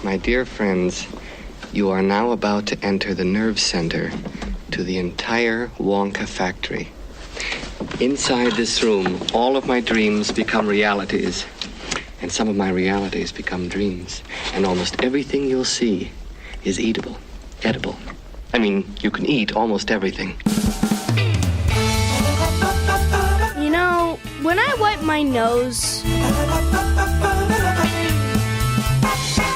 My dear friends, you are now about to enter the nerve center to the entire Wonka factory. Inside this room, all of my dreams become realities, and some of my realities become dreams. And almost everything you'll see is edible. I mean, you can eat almost everything. You know, when I wipe my nose...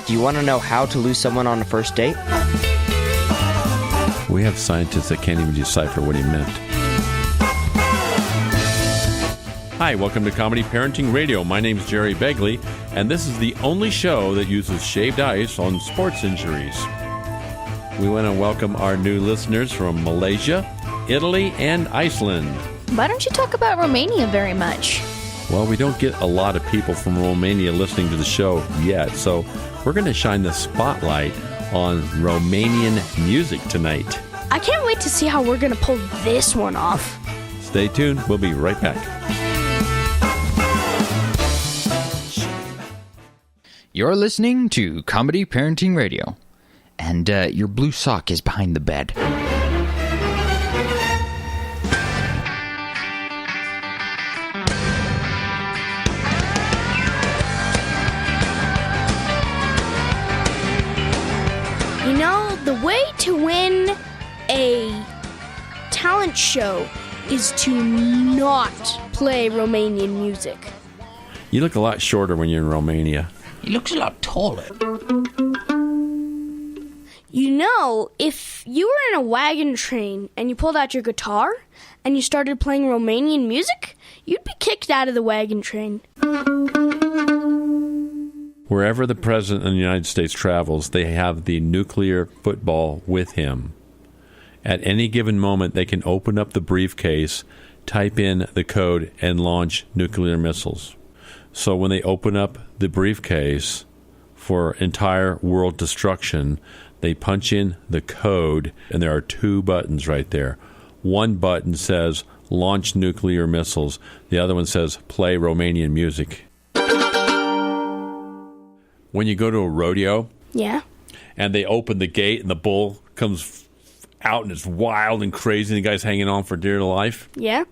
Do you want to know how to lose someone on a first date? We have scientists that can't even decipher what he meant. Hi, welcome to Comedy Parenting Radio. My name is Jerry Begley, and this is the only show that uses shaved ice on sports injuries. We want to welcome our new listeners from Malaysia, Italy, and Iceland. Why don't you talk about Romania very much? Well, we don't get a lot of people from Romania listening to the show yet, so we're going to shine the spotlight on Romanian music tonight. I can't wait to see how we're going to pull this one off. Stay tuned. We'll be right back. You're listening to Comedy Parenting Radio, and your blue sock is behind the bed. You know, the way to win a talent show is to not play Romanian music. You look a lot shorter when you're in Romania. He looks a lot taller. You know, if you were in a wagon train and you pulled out your guitar and you started playing Romanian music, you'd be kicked out of the wagon train. Wherever the President of the United States travels, they have the nuclear football with him. At any given moment, they can open up the briefcase, type in the code, and launch nuclear missiles. So when they open up the briefcase for entire world destruction, they punch in the code, and there are two buttons right there. One button says launch nuclear missiles. The other one says play Romanian music. When you go to a rodeo, Yeah. and they open the gate and the bull comes out and it's wild and crazy and the guy's hanging on for dear life, Yeah?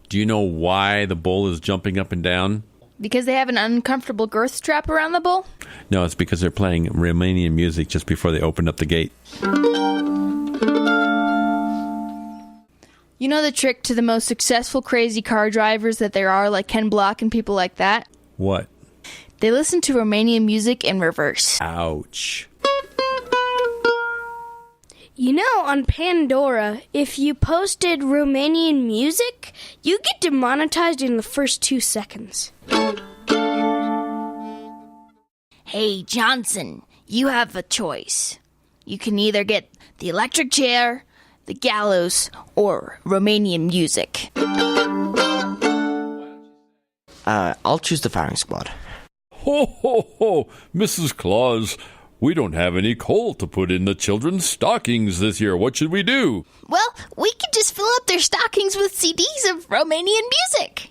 do you know why the bull is jumping up and down? Because they have an uncomfortable girth strap around the bull? No, it's because they're playing Romanian music just before they open up the gate. You know the trick to the most successful crazy car drivers that there are, like Ken Block and people like that? What? They listen to Romanian music in reverse. Ouch. You know, on Pandora, if you posted Romanian music, you get demonetized in the first 2 seconds. Hey, Johnson, you have a choice. You can either get the electric chair, the gallows, or Romanian music. I'll choose the firing squad. Ho, ho, ho, Mrs. Claus, we don't have any coal to put in the children's stockings this year. What should we do? Well, we could just fill up their stockings with CDs of Romanian music.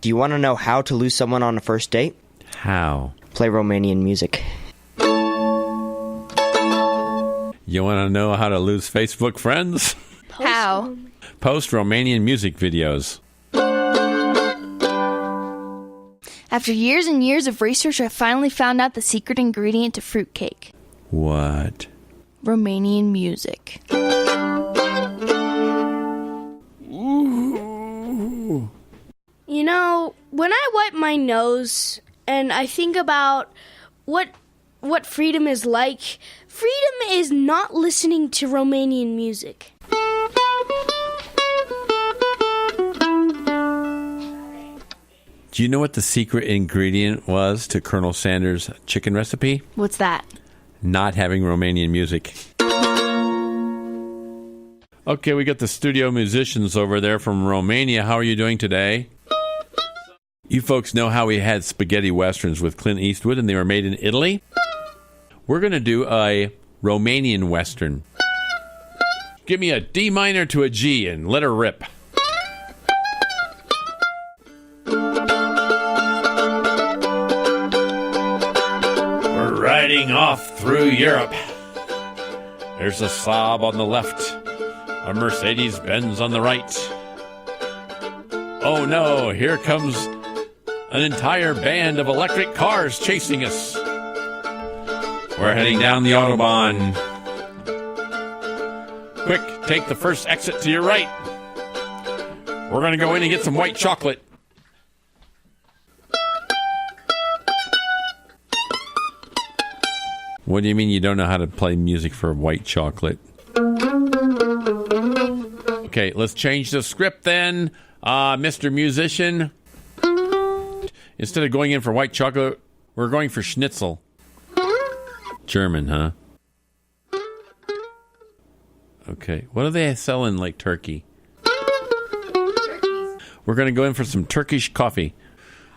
Do you want to know how to lose someone on a first date? How? Play Romanian music. You want to know how to lose Facebook friends? How? Post Romanian music videos. After years and years of research, I finally found out the secret ingredient to fruitcake. What? Romanian music. Ooh. You know, when I wipe my nose and I think about what freedom is like, freedom is not listening to Romanian music. Do you know what the secret ingredient was to Colonel Sanders' chicken recipe? What's that? Not having Romanian music. Okay, we got the studio musicians over there from Romania. How are you doing today? You folks know how we had spaghetti westerns with Clint Eastwood and they were made in Italy? We're going to do a Romanian western. Give me a D minor to a G and let her rip. riding off through Europe. There's a Saab on the left, a Mercedes-Benz on the right. Oh no, here comes an entire band of electric cars chasing us. We're heading down the Autobahn. Quick, take the first exit to your right. We're going to go in and get some white chocolate. What do you mean you don't know how to play music for white chocolate? Okay, let's change the script then, Mr. Musician. Instead of going in for white chocolate, we're going for schnitzel. German, huh? Okay, what do they sell in like Turkey? We're going to go in for some Turkish coffee.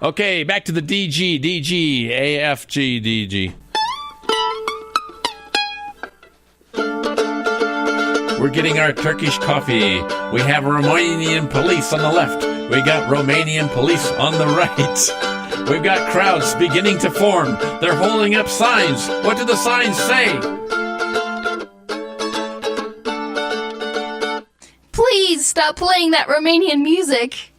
Okay, back to the DG, AFG, DG. We're getting our Turkish coffee. We have Romanian police on the left. We got Romanian police on the right. We've got crowds beginning to form. They're holding up signs. What do the signs say? Please stop playing that Romanian music.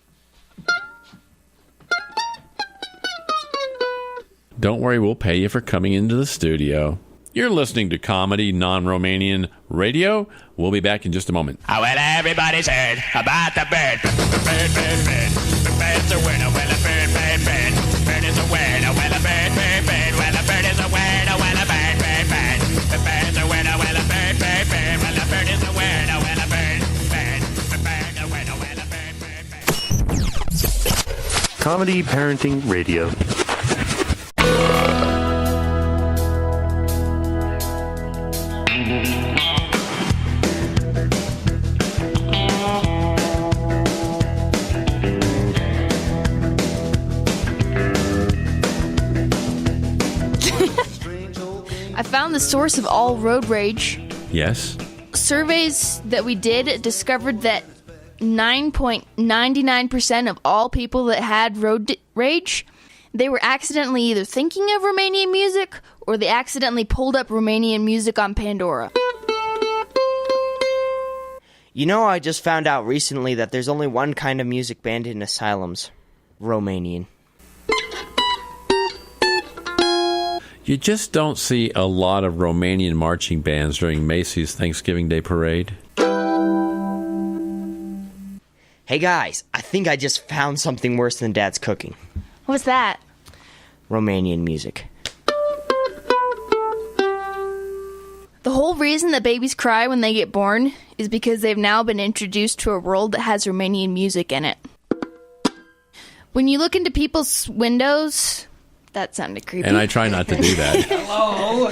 Don't worry, we'll pay you for coming into the studio. You're listening to Comedy Non-Romanian Radio. We'll be back in just a moment. Oh, well, everybody's heard about the bird. Bird, bird, bird. The bird's a winner. Well, a bird, bird, bird. Bird is a winner. Well, a bird, bird, bird. Well, a bird is a winner. Well, a bird, bird, bird. The bird's a winner. Well, a bird, bird, bird. Well, a bird is a winner. Well, a bird, bird. The bird's a winner. Well, a bird, bird, bird. Comedy Parenting Radio. I found the source of all road rage. Yes? Surveys that we did discovered that 9.99% of all people that had road rage, they were accidentally either thinking of Romanian music or they accidentally pulled up Romanian music on Pandora. You know, I just found out recently that there's only one kind of music banned in asylums. Romanian. You just don't see a lot of Romanian marching bands during Macy's Thanksgiving Day Parade. Hey guys, I think I just found something worse than Dad's cooking. What's that? Romanian music. The whole reason that babies cry when they get born is because they've now been introduced to a world that has Romanian music in it. When you look into people's windows... That sounded creepy. And I try not to do that. Hello.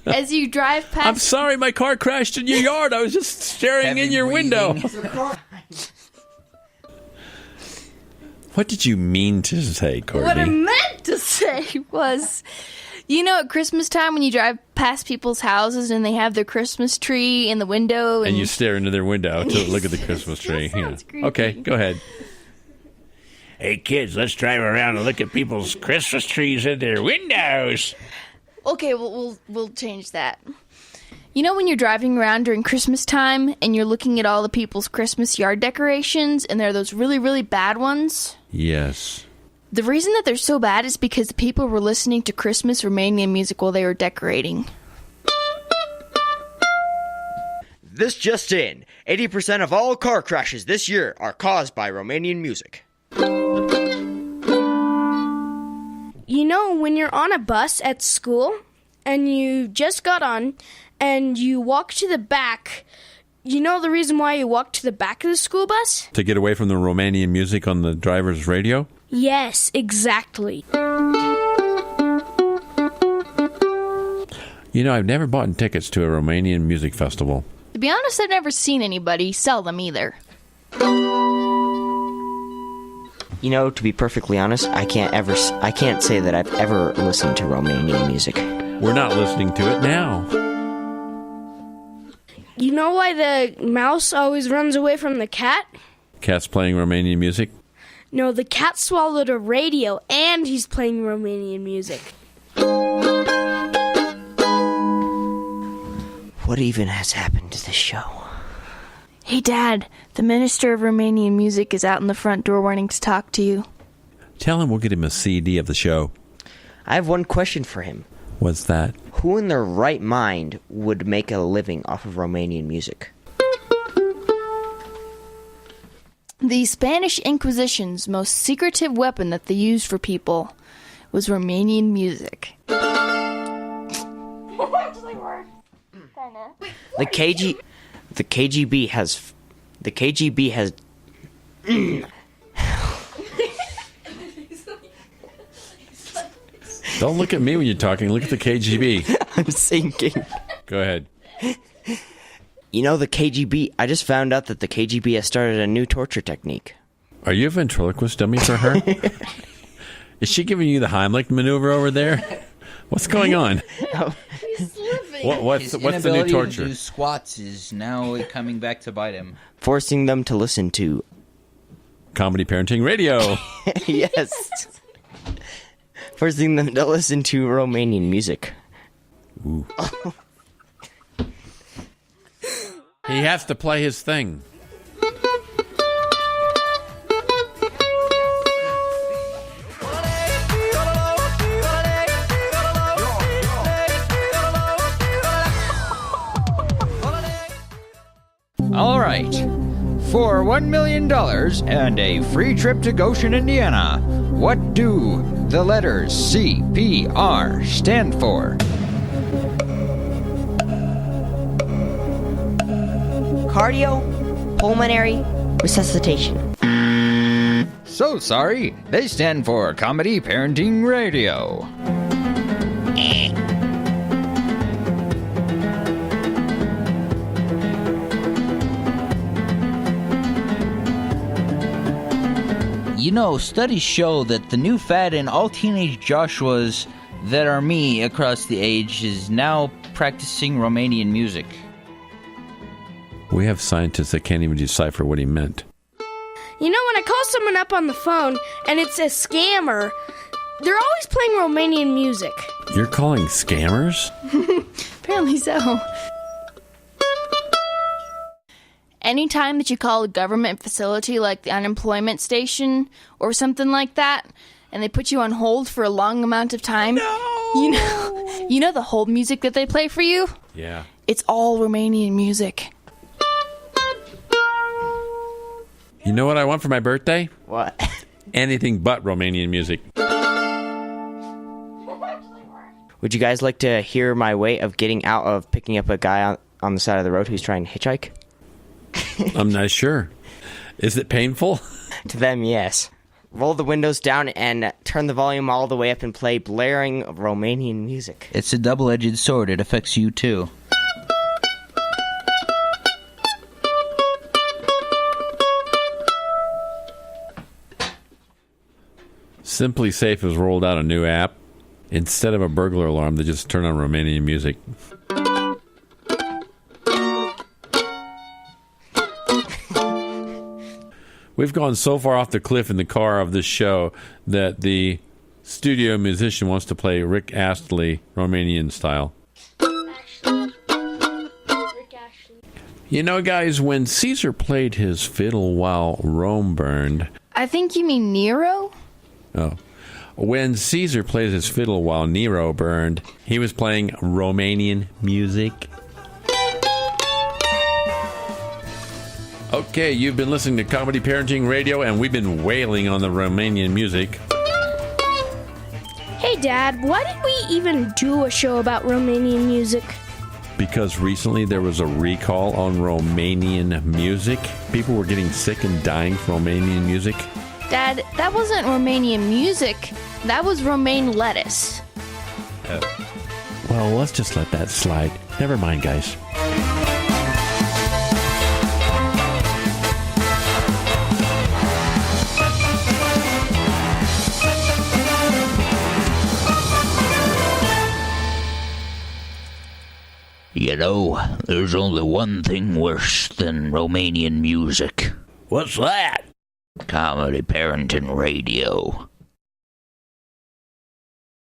As you drive past... I'm sorry my car crashed in your yard. I was just staring in your window. What did you mean to say, Courtney? What I meant to say was... You know, at Christmas time when you drive past people's houses and they have their Christmas tree in the window... And you stare into their window to look at the Christmas tree. That sounds creepy. Okay, go ahead. Hey, kids, let's drive around and look at people's Christmas trees in their windows. Okay, we'll change that. You know when you're driving around during Christmas time and you're looking at all the people's Christmas yard decorations and they're those really, really bad ones? Yes. The reason that they're so bad is because the people were listening to Christmas Romanian music while they were decorating. This just in. 80% of all car crashes this year are caused by Romanian music. You know, when you're on a bus at school and you just got on and you walk to the back, you know the reason why you walk to the back of the school bus? To get away from the Romanian music on the driver's radio? Yes, exactly. You know, I've never bought tickets to a Romanian music festival. To be honest, I've never seen anybody sell them either. You know, to be perfectly honest, I can't say that I've ever listened to Romanian music. We're not listening to it now. You know why the mouse always runs away from the cat? Cat's playing Romanian music? No, the cat swallowed a radio and he's playing Romanian music. What even has happened to this show? Hey, Dad, the Minister of Romanian Music is out in the front door wanting to talk to you. Tell him we'll get him a CD of the show. I have one question for him. What's that? Who in their right mind would make a living off of Romanian music? The Spanish Inquisition's most secretive weapon that they used for people was Romanian music. The KGB has Don't look at me when you're talking. Look at the KGB. I'm thinking. Go ahead. You know, the KGB, I just found out that the KGB has started a new torture technique. Are you a ventriloquist dummy for her? Is she giving you the Heimlich maneuver over there? What's going on? What's the new torture? To do squats is now coming back to bite him. Forcing them to listen to... Comedy Parenting Radio. Yes. Forcing them to listen to Romanian music. Ooh. He has to play his thing. All right. For $1 million and a free trip to Goshen, Indiana, what do the letters CPR stand for? Cardiopulmonary resuscitation. So sorry, they stand for Comedy Parenting Radio. You know, studies show that the new fad in all teenage Joshuas that are me across the age is now practicing Romanian music. We have scientists that can't even decipher what he meant. You know, when I call someone up on the phone and it's a scammer, they're always playing Romanian music. You're calling scammers? Apparently so. Anytime that you call a government facility like the unemployment station or something like that, and they put you on hold for a long amount of time, you know the hold music that they play for you? Yeah. It's all Romanian music. You know what I want for my birthday? What? Anything but Romanian music. Would you guys like to hear my way of getting out of picking up a guy on the side of the road who's trying to hitchhike? I'm not sure. Is it painful? To them, yes. Roll the windows down and turn the volume all the way up and play blaring Romanian music. It's a double-edged sword. It affects you too. Simply Safe has rolled out a new app. Instead of a burglar alarm, they just turn on Romanian music. We've gone so far off the cliff in the car of this show that the studio musician wants to play Rick Astley Romanian style. You know, guys, when Caesar played his fiddle while Rome burned... I think you mean Nero? Oh. When Caesar played his fiddle while Nero burned, he was playing Romanian music. Okay, you've been listening to Comedy Parenting Radio, and we've been wailing on the Romanian music. Hey, Dad, why did we even do a show about Romanian music? Because recently there was a recall on Romanian music. People were getting sick and dying from Romanian music. Dad, that wasn't Romanian music. That was romaine lettuce. Well, let's just let that slide. Never mind, guys. You know, there's only one thing worse than Romanian music. What's that? Comedy Parenting Radio.